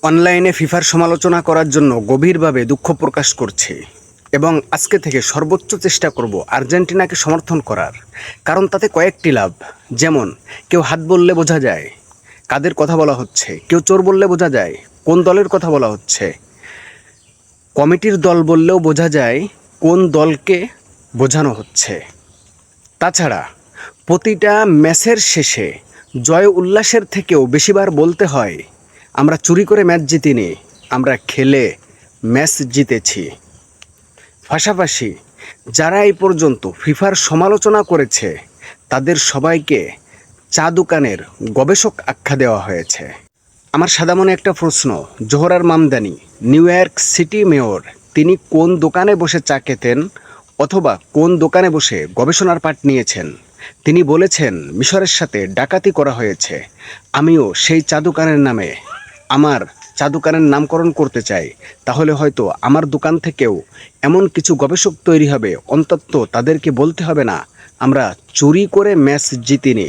অনলাইনে ফিফার সমালোচনা করার জন্য গভীরভাবে দুঃখ প্রকাশ করছি এবং আজকে থেকে সর্বোচ্চ চেষ্টা করব আর্জেন্টিনাকে সমর্থন করার। কারণ তাতে কয়েকটি লাভ, যেমন কেউ হাত বললে বোঝা যায় কাদের কথা বলা হচ্ছে, কেউ চোর বললে বোঝা যায় কোন দলের কথা বলা হচ্ছে, কমিটির দল বললেও বোঝা যায় কোন দলকে বোঝানো হচ্ছে। তাছাড়া প্রতিটা ম্যাচের শেষে জয় উল্লাসের থেকেও বেশিবার বলতে হয় আমরা চুরি করে ম্যাচ জিতিনি, আমরা খেলে ম্যাচ জিতেছি। পাশাপাশি যারা এই পর্যন্ত ফিফার সমালোচনা করেছে তাদের সবাইকে চা দোকানের গবেষক আখ্যা দেওয়া হয়েছে। আমার সাদা মনে একটা প্রশ্ন, জোহরার Mamdani New York City mayor, তিনি কোন দোকানে বসে চা খেতেন অথবা কোন দোকানে বসে গবেষণার পাঠ নিয়েছেন? তিনি বলেছেন মিশরের সাথে ডাকাতি করা হয়েছে, আমিও সেই চা দোকানের নামে আমার চা দোকানের নামকরণ করতে চাই। তাহলে হয়তো আমার দোকান থেকেও এমন কিছু গবেষক তৈরি হবে, অন্তত তাদেরকে বলতে হবে না আমরা চুরি করে ম্যাচ জিতিনি।